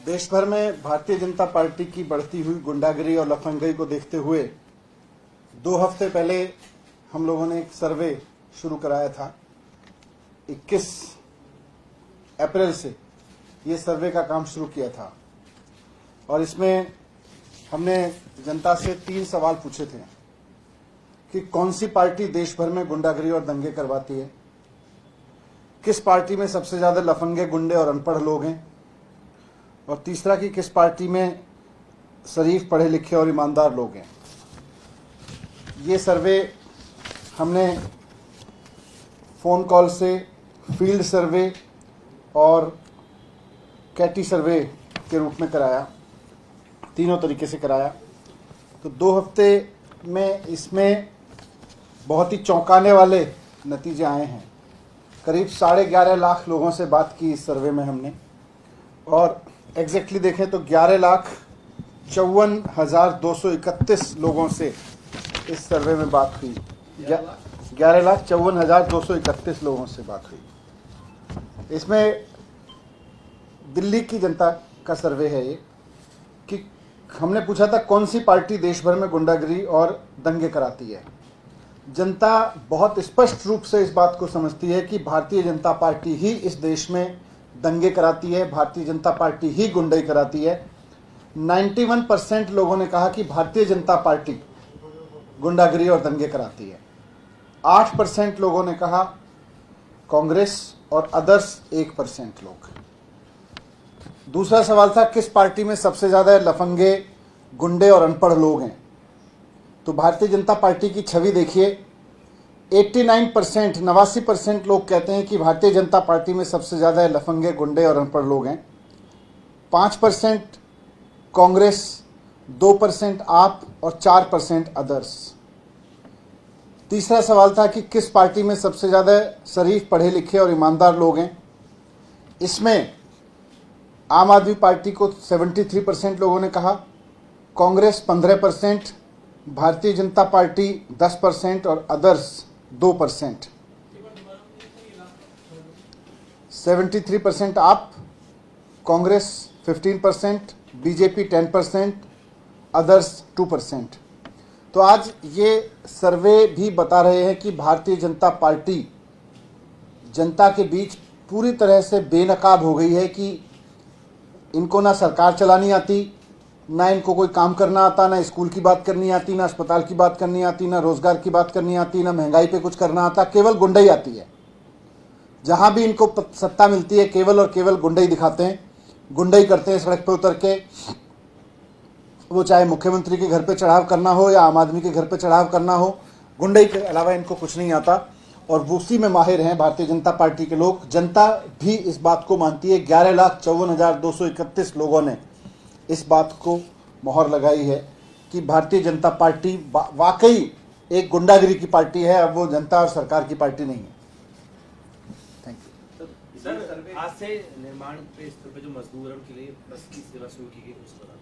देश भर में भारतीय जनता पार्टी की बढ़ती हुई गुंडागिरी और लफंगई को देखते हुए 2 हफ्ते पहले हम लोगों ने एक सर्वे शुरू कराया था। 21 अप्रैल से ये सर्वे का काम शुरू किया था और इसमें हमने जनता से 3 सवाल पूछे थे कि कौन सी पार्टी देश भर में गुंडागिरी और दंगे करवाती है, किस पार्टी में सबसे ज्यादा लफंगे, गुंडे और अनपढ़ लोग हैं, और तीसरा कि किस पार्टी में शरीफ, पढ़े लिखे और ईमानदार लोग हैं। ये सर्वे हमने फ़ोन कॉल से, फील्ड सर्वे और कैटी सर्वे के रूप में कराया, तीनों तरीके से कराया। तो 2 हफ्ते में इसमें बहुत ही चौंकाने वाले नतीजे आए हैं। करीब 11.5 लाख लोगों से बात की इस सर्वे में हमने, और एग्जैक्टली देखें तो 11,54,231 लोगों से इस सर्वे में बात हुई। 11,54,231 लोगों से बात हुई। इसमें दिल्ली की जनता का सर्वे है ये, कि हमने पूछा था कौन सी पार्टी देश भर में गुंडागिरी और दंगे कराती है। जनता बहुत स्पष्ट रूप से इस बात को समझती है कि भारतीय जनता पार्टी ही इस देश में दंगे कराती है, भारतीय जनता पार्टी ही गुंडाई कराती है। 91% लोगों ने कहा कि भारतीय जनता पार्टी गुंडागिरी और दंगे कराती है। 8% लोगों ने कहा कांग्रेस, और अदर्स 1% लोग। दूसरा सवाल था किस पार्टी में सबसे ज्यादा लफंगे, गुंडे और अनपढ़ लोग हैं। तो भारतीय जनता पार्टी की छवि देखिए, 89% लोग कहते हैं कि भारतीय जनता पार्टी में सबसे ज्यादा लफंगे, गुंडे और अनपढ़ लोग हैं। 5% कांग्रेस, 2% आप और 4% अदर्स। तीसरा सवाल था कि किस पार्टी में सबसे ज्यादा शरीफ, पढ़े लिखे और ईमानदार लोग हैं। इसमें आम आदमी पार्टी को 73% लोगों ने कहा, कांग्रेस 15%, भारतीय जनता पार्टी 10% और अदर्स 2%। 73% आप, कांग्रेस 15%, बीजेपी 10%, अदर्स 2%। तो आज ये सर्वे भी बता रहे हैं कि भारतीय जनता पार्टी जनता के बीच पूरी तरह से बेनकाब हो गई है कि इनको ना सरकार चलानी आती, ना इनको कोई काम करना आता, ना स्कूल की बात करनी आती, ना अस्पताल की बात करनी आती, ना रोजगार की बात करनी आती, ना महंगाई पे कुछ करना आता, केवल गुंडाई आती है। जहां भी इनको सत्ता मिलती है केवल और केवल गुंडाई दिखाते हैं, गुंडाई करते हैं। सड़क पे उतर के, वो चाहे मुख्यमंत्री के घर पे चढ़ाव करना हो या आम आदमी के घर पे चढ़ाव करना हो, गुंडाई के अलावा इनको कुछ नहीं आता, और उसी में माहिर हैं भारतीय जनता पार्टी के लोग। जनता भी इस बात को मानती है। 11,54,231 लोगों ने इस बात को मोहर लगाई है कि भारतीय जनता पार्टी वाकई एक गुंडागिरी की पार्टी है, अब वो जनता और सरकार की पार्टी नहीं है। Thank you sir. आज से निर्माण स्थल पे जो मजदूर हैं उनके लिए बस की सेवा शुरू की गई, उसको बताइए।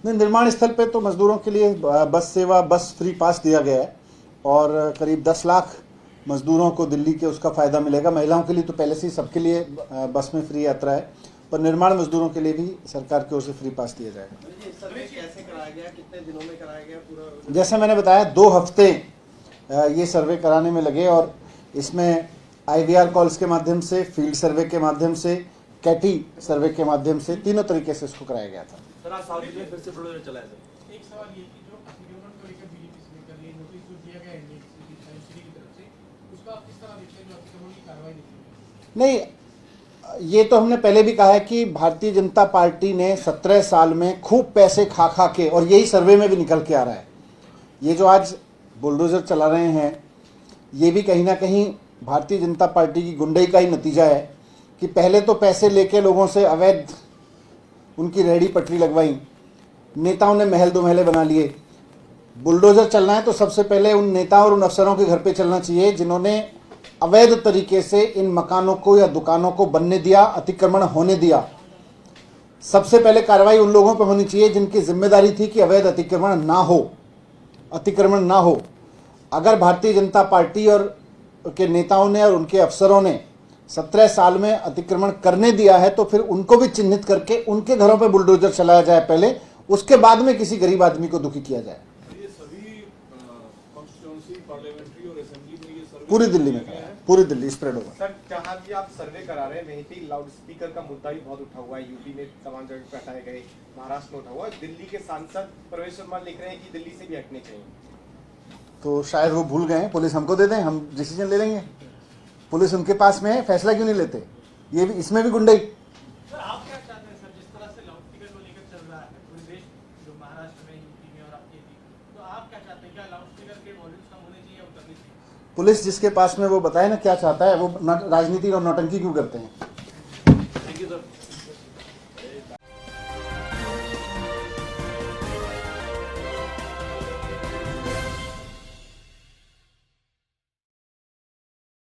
नहीं, निर्माण स्थल पे तो मजदूरों के लिए बस सेवा, बस फ्री पास दिया गया है, और करीब 10 लाख मजदूरों को दिल्ली के उसका फायदा मिलेगा। महिलाओं के लिए तो पहले से ही सबके लिए बस में फ्री यात्रा है, पर निर्माण मजदूरों के लिए भी सरकार की ओर से फ्री पास दिया जाएगा। सर्वे कैसे कराया गया, कितने दिनों में कराया गया पूरा? जैसे मैंने बताया, 2 हफ्ते ये सर्वे कराने में लगे, और इसमें IVR कॉल्स के माध्यम से, फील्ड सर्वे के माध्यम से, कैटी सर्वे के माध्यम से, तीनों तरीके से इसको कराया गया था। सर, आज साउथ में फिर से बुलडोजर चला है। एक सवाल ये कि जो अतिक्रमण को लेकर बीजेपी से कर रही है, नोटिस जो दिया गया है एनडीए की तरफ से, उसका आप किस तरह देखते हैं जो अतिक्रमण की कार्रवाई नहीं? ये तो हमने पहले भी कहा है कि भारतीय जनता पार्टी ने 17 साल में खूब पैसे खा खा के, और यही सर्वे में भी निकल के आ रहा है, ये जो आज बुलडोजर चला रहे हैं, ये भी कहीं ना कहीं भारतीय जनता पार्टी की गुंडाई का ही नतीजा है कि पहले तो पैसे लेके लोगों से अवैध उनकी रेहड़ी पटरी लगवाई, नेताओं ने महल 2 महले बना लिए। बुलडोजर चलना है तो सबसे पहले उन नेताओं और उन अफसरों के घर पे चलना चाहिए जिन्होंने अवैध तरीके से इन मकानों को या दुकानों को बनने दिया, अतिक्रमण होने दिया। सबसे पहले कार्रवाई उन लोगों पर होनी चाहिए जिनकी जिम्मेदारी थी कि अवैध अतिक्रमण ना हो। अगर भारतीय जनता पार्टी और के नेताओं ने और उनके अफसरों ने 17 साल में अतिक्रमण करने दिया है तो फिर उनको भी चिन्हित करके उनके घरों पे बुलडोजर चलाया जाए पहले, उसके बाद में किसी गरीब आदमी को दुखी किया जाए। ये सभी कॉन्स्टिट्यूंसी पार्लियामेंट्री और असेंबली में ये सर्वे पूरी दिल्ली में करा है, पूरी दिल्ली स्प्रेड होगा। सर, जहाँ भी आप सर्वे करा रहे हैं वहीं पे लाउड स्पीकर का मुद्दा भी बहुत उठा हुआ है। यूपी में तमाम जगह पे हटाए गए, महाराष्ट्र में उठा हुआ है। दिल्ली के सांसद प्रवेश वर्मा लिख रहे हैं कि दिल्ली से भी हटने चाहिए। तो शायद वो भूल गए हैं, पुलिस हमको दे दें, हम डिसीजन ले लेंगे। पुलिस उनके पास में है, फैसला क्यों नहीं लेते? ये भी, इसमें भी गुंडई। सर आप क्या चाहते हैं सर, जिस तरह से लाउड स्पीकर को लेकर चल रहा है पूरे देश, जो महाराष्ट्र में, यूपी में और आपके भी, तो आप क्या चाहते हैं, क्या लाउड स्पीकर के वॉल्यूम्स कम होने चाहिए या उतरने चाहिए? पुलिस जिसके पास में वो बताए ना क्या चाहता है, वो राजनीति और नौटंकी क्यों करते हैं। Thank you sir.